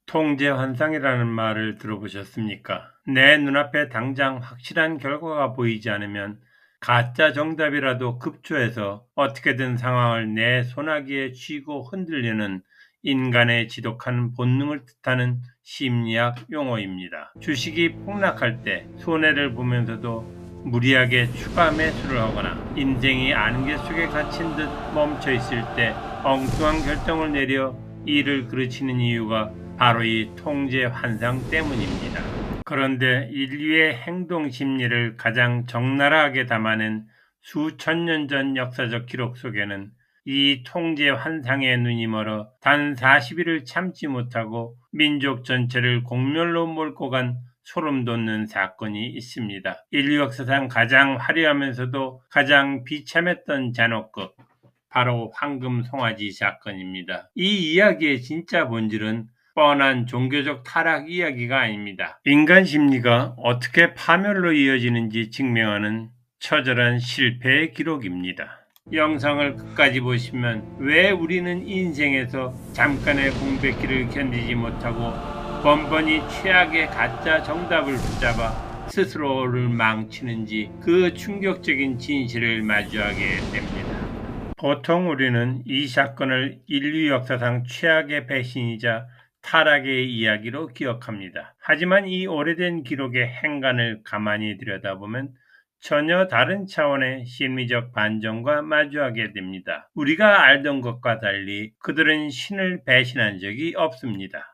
통제 환상이라는 말을 들어보셨습니까? 내 눈앞에 당장 확실한 결과가 보이지 않으면 가짜 정답이라도 급조해서 어떻게든 상황을 내 손아귀에 쥐고 흔들려는 인간의 지독한 본능을 뜻하는 심리학 용어입니다. 주식이 폭락할 때 손해를 보면서도 무리하게 추가 매수를 하거나 인생이 안개 속에 갇힌 듯 멈춰 있을 때 엉뚱한 결정을 내려 일을 그르치는 이유가 바로 이 통제 환상 때문입니다. 그런데 인류의 행동 심리를 가장 적나라하게 담아낸 수천 년 전 역사적 기록 속에는 이 통제 환상에 눈이 멀어 단 40일을 참지 못하고 민족 전체를 공멸로 몰고 간 소름 돋는 사건이 있습니다. 인류 역사상 가장 화려하면서도 가장 비참했던 잔혹극, 바로 황금 송아지 사건입니다. 이 이야기의 진짜 본질은 뻔한 종교적 타락 이야기가 아닙니다. 인간 심리가 어떻게 파멸로 이어지는지 증명하는 처절한 실패의 기록입니다. 영상을 끝까지 보시면 왜 우리는 인생에서 잠깐의 공백기를 견디지 못하고 번번이 최악의 가짜 정답을 붙잡아 스스로를 망치는지 그 충격적인 진실을 마주하게 됩니다. 보통 우리는 이 사건을 인류 역사상 최악의 배신이자 타락의 이야기로 기억합니다. 하지만 이 오래된 기록의 행간을 가만히 들여다보면 전혀 다른 차원의 심리적 반전과 마주하게 됩니다. 우리가 알던 것과 달리 그들은 신을 배신한 적이 없습니다.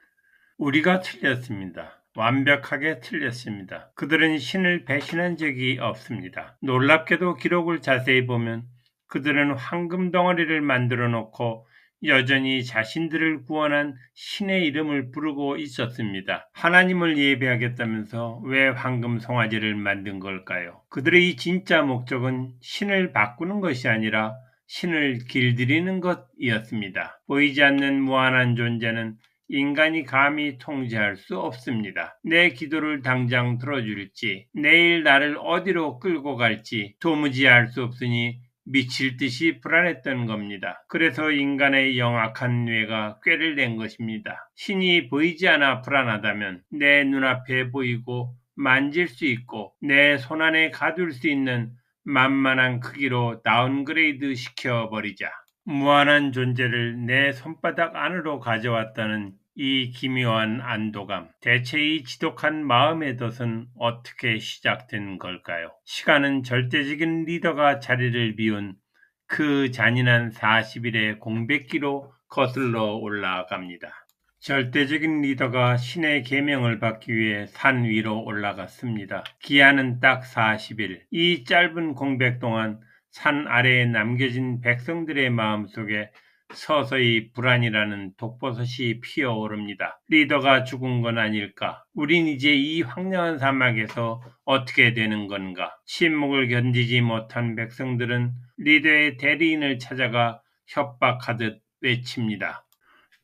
우리가 틀렸습니다. 완벽하게 틀렸습니다. 그들은 신을 배신한 적이 없습니다. 놀랍게도 기록을 자세히 보면 그들은 황금 덩어리를 만들어 놓고 여전히 자신들을 구원한 신의 이름을 부르고 있었습니다. 하나님을 예배하겠다면서 왜 황금 송아지를 만든 걸까요? 그들의 이 진짜 목적은 신을 바꾸는 것이 아니라 신을 길들이는 것이었습니다. 보이지 않는 무한한 존재는 인간이 감히 통제할 수 없습니다. 내 기도를 당장 들어줄지, 내일 나를 어디로 끌고 갈지 도무지 알 수 없으니 미칠 듯이 불안했던 겁니다. 그래서 인간의 영악한 뇌가 꾀를 낸 것입니다. 신이 보이지 않아 불안하다면 내 눈앞에 보이고 만질 수 있고 내 손안에 가둘 수 있는 만만한 크기로 다운그레이드 시켜버리자. 무한한 존재를 내 손바닥 안으로 가져왔다는 이 기묘한 안도감, 대체 이 지독한 마음의 덫은 어떻게 시작된 걸까요? 시간은 절대적인 리더가 자리를 비운 그 잔인한 40일의 공백기로 거슬러 올라갑니다. 절대적인 리더가 신의 계명을 받기 위해 산 위로 올라갔습니다. 기한은 딱 40일. 이 짧은 공백 동안 산 아래에 남겨진 백성들의 마음속에 서서히 불안이라는 독버섯이 피어오릅니다. 리더가 죽은 건 아닐까? 우린 이제 이 황량한 사막에서 어떻게 되는 건가? 침묵을 견디지 못한 백성들은 리더의 대리인을 찾아가 협박하듯 외칩니다.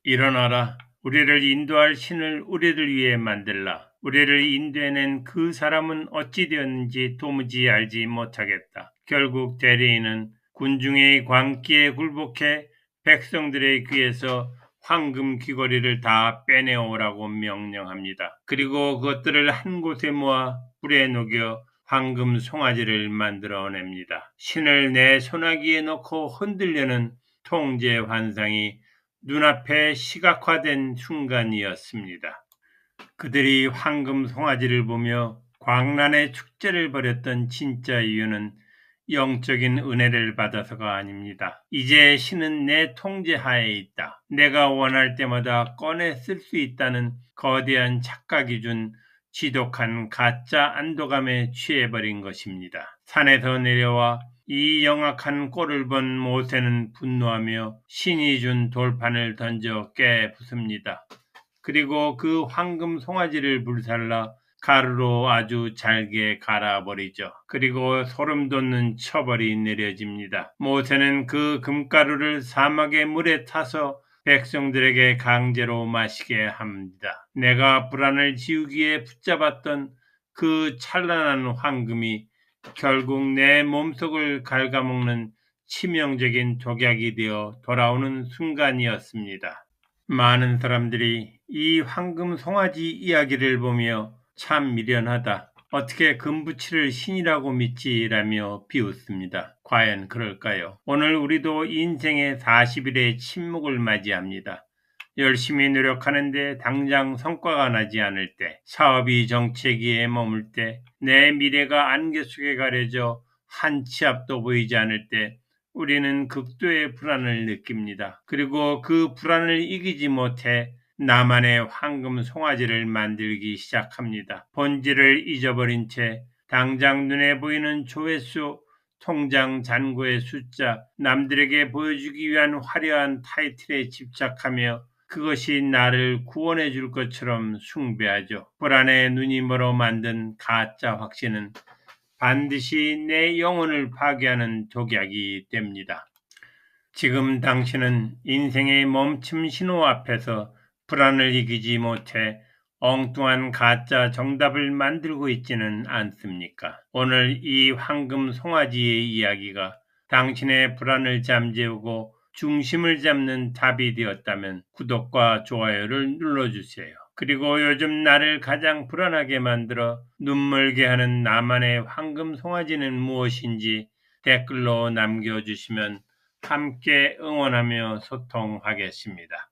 일어나라. 우리를 인도할 신을 우리를 위해 만들라. 우리를 인도해낸 그 사람은 어찌 되었는지 도무지 알지 못하겠다. 결국 대리인은 군중의 광기에 굴복해 백성들의 귀에서 황금 귀걸이를 다 빼내오라고 명령합니다. 그리고 그것들을 한 곳에 모아 불에 녹여 황금 송아지를 만들어냅니다. 신을 내 손아귀에 넣고 흔들려는 통제 환상이 눈앞에 시각화된 순간이었습니다. 그들이 황금 송아지를 보며 광란의 축제를 벌였던 진짜 이유는 영적인 은혜를 받아서가 아닙니다. 이제 신은 내 통제하에 있다. 내가 원할 때마다 꺼내 쓸 수 있다는 거대한 착각이 준 지독한 가짜 안도감에 취해버린 것입니다. 산에서 내려와 이 영악한 꼴을 본 모세는 분노하며 신이 준 돌판을 던져 깨부숩니다. 그리고 그 황금 송아지를 불살라 가루로 아주 잘게 갈아버리죠. 그리고 소름 돋는 처벌이 내려집니다. 모세는 그 금가루를 사막의 물에 타서 백성들에게 강제로 마시게 합니다. 내가 불안을 지우기에 붙잡았던 그 찬란한 황금이 결국 내 몸속을 갉아먹는 치명적인 독약이 되어 돌아오는 순간이었습니다. 많은 사람들이 이 황금 송아지 이야기를 보며 참 미련하다. 어떻게 금부치를 신이라고 믿지라며 비웃습니다. 과연 그럴까요? 오늘 우리도 인생의 40일의 침묵을 맞이합니다. 열심히 노력하는데 당장 성과가 나지 않을 때, 사업이 정체기에 머물 때, 내 미래가 안개 속에 가려져 한 치 앞도 보이지 않을 때, 우리는 극도의 불안을 느낍니다. 그리고 그 불안을 이기지 못해 나만의 황금 송아지를 만들기 시작합니다. 본질을 잊어버린 채 당장 눈에 보이는 조회수, 통장 잔고의 숫자, 남들에게 보여주기 위한 화려한 타이틀에 집착하며 그것이 나를 구원해 줄 것처럼 숭배하죠. 불안에 눈이 멀어 만든 가짜 확신은 반드시 내 영혼을 파괴하는 독약이 됩니다. 지금 당신은 인생의 멈춤 신호 앞에서 불안을 이기지 못해 엉뚱한 가짜 정답을 만들고 있지는 않습니까? 오늘 이 황금 송아지의 이야기가 당신의 불안을 잠재우고 중심을 잡는 답이 되었다면 구독과 좋아요를 눌러주세요. 그리고 요즘 나를 가장 불안하게 만들어 눈멀게 하는 나만의 황금 송아지는 무엇인지 댓글로 남겨주시면 함께 응원하며 소통하겠습니다.